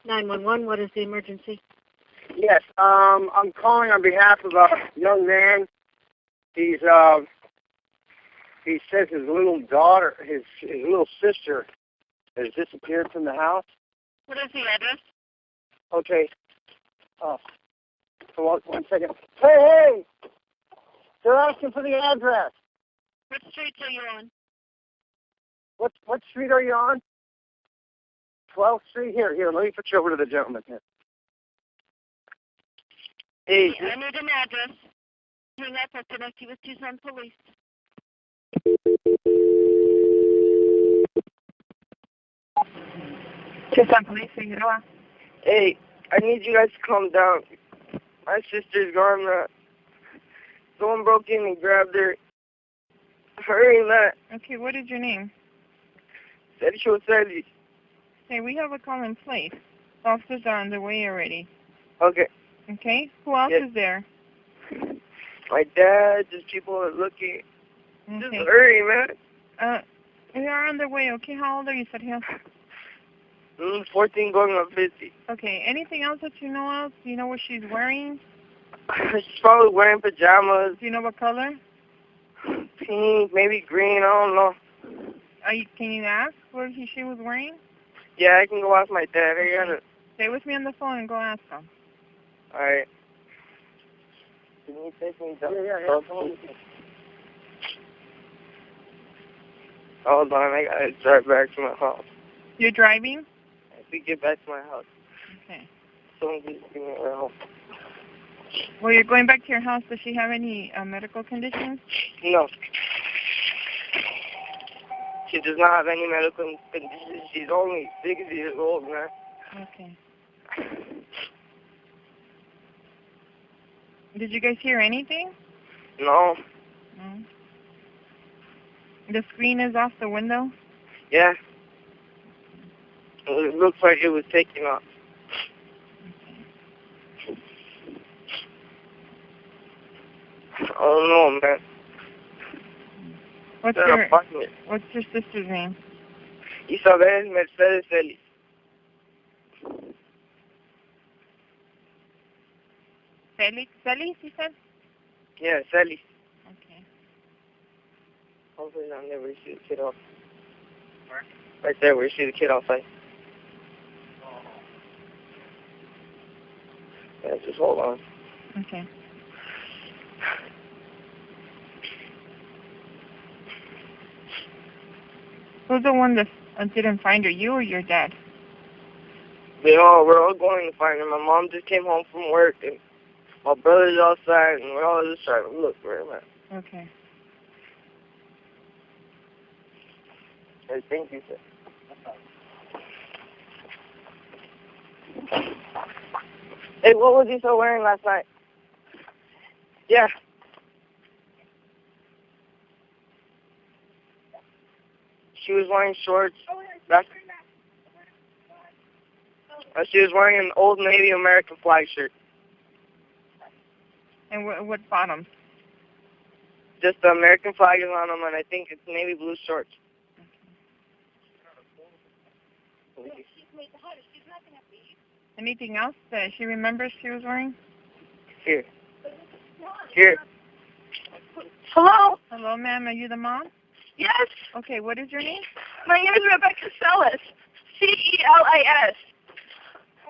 911, what is the emergency? Yes, I'm calling on behalf of a young man. He says his little daughter, his little sister, has disappeared from the house. What is the address? Okay. Oh, so one second. Hey! They're asking for the address. What street are you on? What street are you on? 12th Street? Here, let me put you over to the gentleman here. Hey. I need an address. Hang up, I'll connect you with Tucson Police. Tucson Police, are you on? Hey, I need you guys to calm down. My sister's gone. Someone broke in and grabbed her. Hurry, man. Okay, what is your name? Isabel Celis. Hey, we have a call in place. Officers are on their way already. Okay. Okay, who else is there? My dad, just people are looking. Okay. Just hurry, man. We are on their way, okay? How old are you, Sergio? 14 going on 50. Okay, anything else that you know of? Do you know what she's wearing? She's probably wearing pajamas. Do you know what color? Pink, maybe green, I don't know. Can you ask what she was wearing? Yeah, I can go ask my dad. I gotta... Stay with me on the phone and go ask him. Alright. Can you take me down? Yeah. Hold on, I gotta drive back to my house. You're driving? I have to get back to my house. Okay. Someone please give me a help. Well, you're going back to your house. Does she have any medical conditions? No. She does not have any medical conditions. She's only 6 years old, man. Okay. Did you guys hear anything? No. No. The screen is off the window? Yeah. It looks like it was taken off. Oh no, man. What's your sister's name? Isabel Celis. Celis, you said? Yeah, Celis. Okay. Hopefully I'll never see the kid off. Where? Right there where you see the kid outside. Yeah, just hold on. Okay. Who's the one that didn't find her, you or your dad? We're all going to find her. My mom just came home from work, and my brother's outside, and we're all just trying to look for her, man. Okay. Hey, thank you, sir. Hey, what was Isabel wearing last night? Yeah. She was wearing shorts. She was wearing an Old Navy American flag shirt. And what bottoms? Just the American flag is on them, and I think it's navy blue shorts. Anything else that she remembers she was wearing? Here. Hello? Hello, ma'am. Are you the mom? Yes. Okay, what is your name? My name is Isabel Celis. Celis.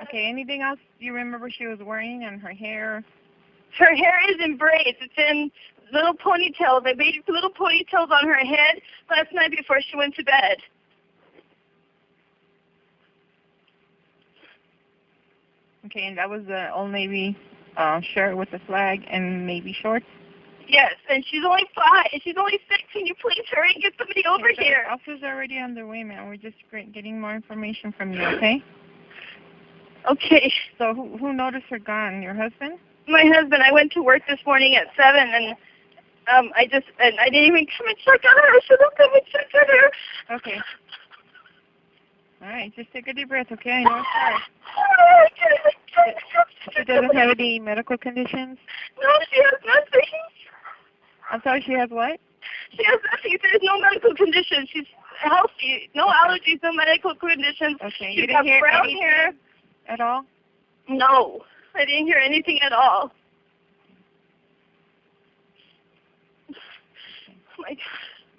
Okay, anything else you remember she was wearing and her hair? Her hair is in braids. It's in little ponytails. I made little ponytails on her head last night before she went to bed. Okay, and that was the Old Navy shirt with the flag and navy shorts? Yes, and she's only 5. She's only 6. Can you please hurry and get somebody over here? The officers are already on their way, ma'am. We're just getting more information from you, okay? Okay. So who noticed her gone? Your husband? My husband. I went to work this morning at 7, and I didn't even come and check on her. I should have come and checked on her. Okay. All right, just take a deep breath, okay? I know it's hard. She doesn't have any medical conditions? No, she has nothing. I'm sorry, she has what? She has nothing. There's no medical conditions. She's healthy. No allergies, no medical conditions. Okay. She's got brown hair. at all? No, I didn't hear anything at all. Oh my God.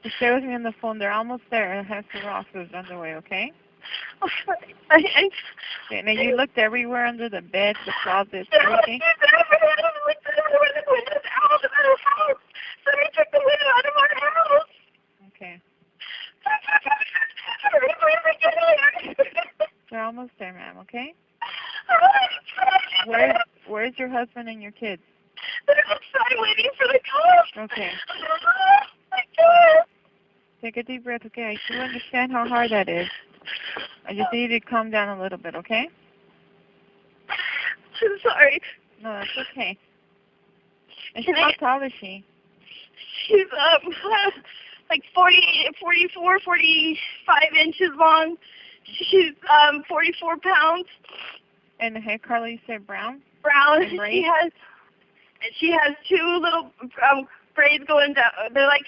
Just stay with me on the phone. They're almost there. It has to Ross is underway, okay? I Okay, now you looked everywhere under the bed, the closets, I everything? looked everywhere. The windows out of our house. Somebody took the window out of our house. Okay. They're almost there, ma'am, okay? Where's your husband and your kids? They're outside waiting for the car. Okay. My God. Take a deep breath, okay? I do understand how hard that is. I just need you to calm down a little bit, okay? I'm sorry. No, that's okay. And Can how I- tall is she? She's like 44, 45 inches long. She's 44 pounds. And the hair color you said brown? Brown. And braids? She has two little braids going down. They're like,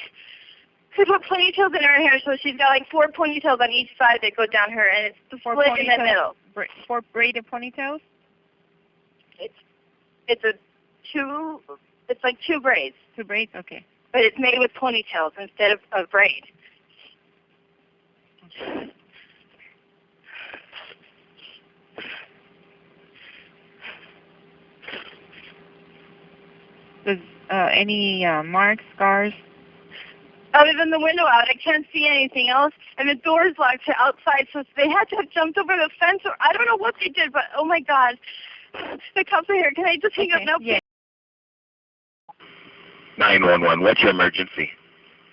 she put ponytails in her hair, so she's got like 4 ponytails on each side that go down her, and it's the Four split in the ponytails? middle. 4 braided ponytails? It's like two braids, 2 braids? Okay. but it's made with ponytails instead of braid. Does any marks, scars? Other than the window out, I can't see anything else, and the door's locked to outside, so they had to have jumped over the fence, or I don't know what they did, but oh my God. The cops are here. Can I just hang up now? Yeah. 911, what's your emergency?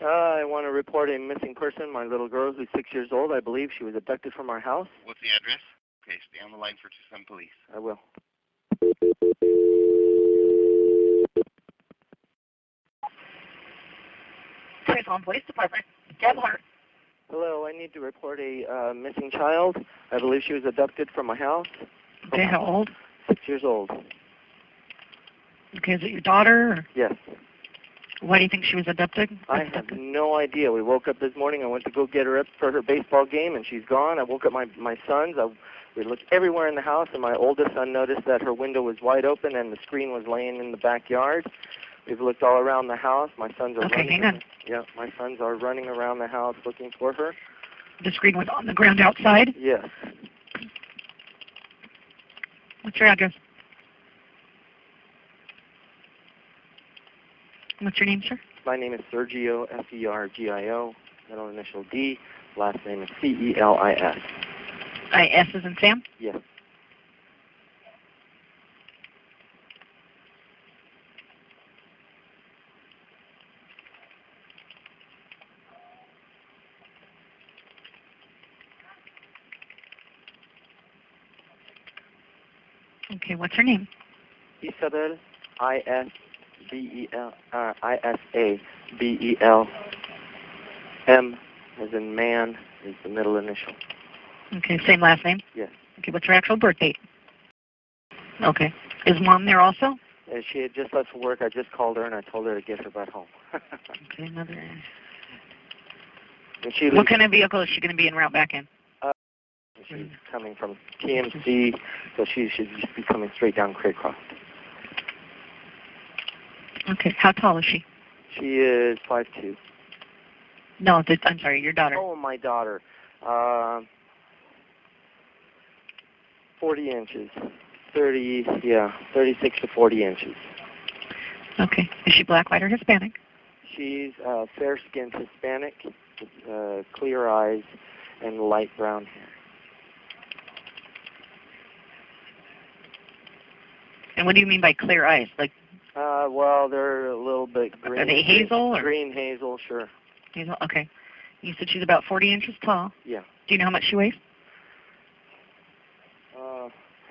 I want to report a missing person, my little girl who's 6 years old. I believe she was abducted from our house. What's the address? Okay, stay on the line for Tucson Police. I will. Tucson Police Department. Kevlar. Hello, I need to report a missing child. I believe she was abducted from my house. Okay, how old? 6 years old. Okay, is it your daughter? Or Yes. why do you think she was abducted? I have no idea. We woke up this morning. I went to go get her up for her baseball game, and she's gone. I woke up my sons. We looked everywhere in the house, and my oldest son noticed that her window was wide open and the screen was laying in the backyard. We've looked all around the house. My sons are Okay, running. hang on. Yeah, my sons are running around the house looking for her. The screen was on the ground outside? Yes. What's your address? What's your name, sir? My name is Sergio, Sergio, middle initial D, last name is Celis. S as in Sam? Yes. Okay, what's her name? Isabel, Isabel. M as in man is the middle initial. Okay, same last name? Yes. Okay, what's her actual birth date? Okay. Is Mom there also? She had just left for work. I just called her and I told her to get her back home. Okay, another. And she What leaves, kind of vehicle is she going to be en route back in? she's coming from TMC, so she should just be coming straight down Craycroft. Okay, how tall is she? She is 5'2". No, I'm sorry, your daughter. Oh, my daughter. 40 inches. 36 to 40 inches. Okay. Is she black, white, or Hispanic? She's fair-skinned Hispanic with clear eyes and light brown hair. And what do you mean by clear eyes? Like, Well, they're a little bit green. are they hazel or? Green hazel, sure. Hazel, okay. You said she's about 40 inches tall. Yeah. Do you know how much she weighs?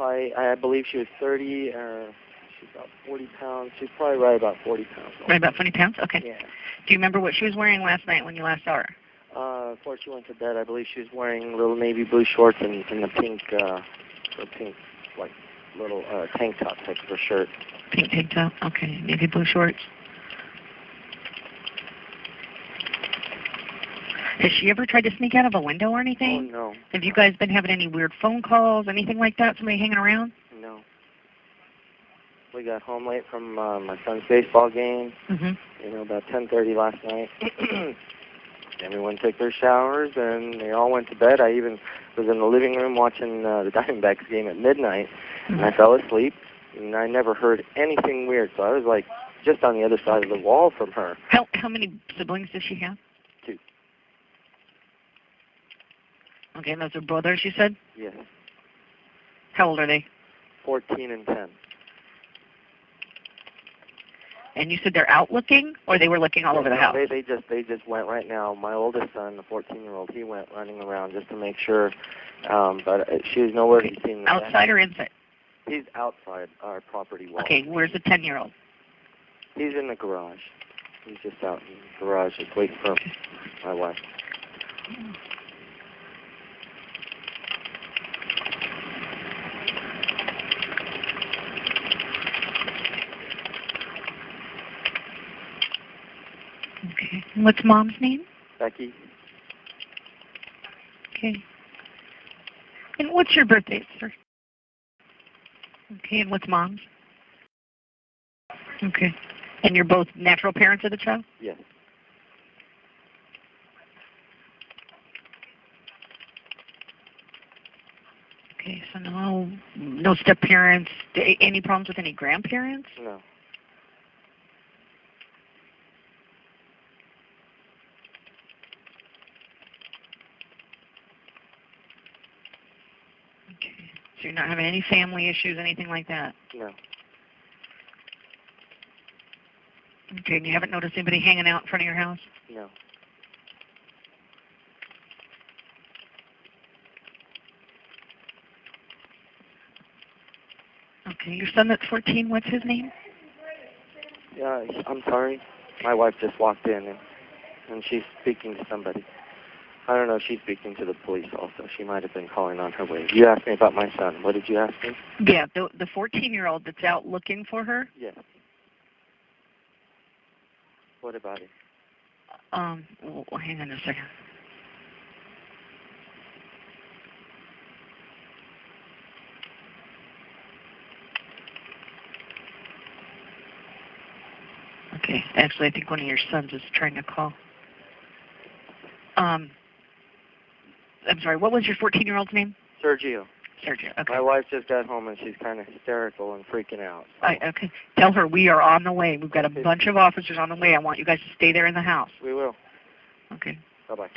I believe she was 30, she's about 40 pounds. She's probably right about 40 pounds. Right about 20 pounds? Okay. Yeah. Do you remember what she was wearing last night when you last saw her? Before she went to bed, I believe she was wearing little navy blue shorts and the pink, like, little tank top type of a shirt. Pink tank top? Okay. Navy blue shorts. Has she ever tried to sneak out of a window or Oh, anything? no. Have you guys been having any weird phone calls, anything like that? Somebody hanging around? No. We got home late from my son's baseball game, about 10:30 last night. Everyone took their showers, and they all went to bed. I even was in the living room watching the Diamondbacks game at midnight, and I fell asleep, and I never heard anything weird. So I was like just on the other side of the wall from her. How many siblings does she have? 2. Okay, and those are brothers, you said? Yes. How old are they? 14 and 10. And you said they're out looking, or they were looking all over the house? They just went right now. My oldest son, the 14-year-old, he went running around just to make sure, but she was nowhere to be seen. Outside or inside? He's outside our property wall. Okay, where's the 10-year-old? He's in the garage. He's just out in the garage, just waiting for my wife. Okay. What's Mom's name? Becky? Okay. And what's your birthday, sir? Okay, and what's Mom's? Okay. And you're both natural parents of the child? Yes. Okay, so no step-parents. Any problems with any grandparents? No. Okay. So you're not having any family issues, anything like that? No. Okay, and you haven't noticed anybody hanging out in front of your house? No. Okay, your son that's 14, what's his name? Yeah, I'm sorry. My wife just walked in, and she's speaking to somebody. I don't know if she's speaking to the police also. She might have been calling on her way. You asked me about my son. What did you ask me? Yeah, the 14-year-old that's out looking for her? Yes. What about it? Well, hang on a second. Okay, actually, I think one of your sons is trying to call. I'm sorry, what was your 14-year-old's name? Sergio. Sergio, okay. My wife just got home, and she's kind of hysterical and freaking out. So. Okay, tell her we are on the way. We've got a bunch of officers on the way. I want you guys to stay there in the house. We will. Okay. Bye-bye.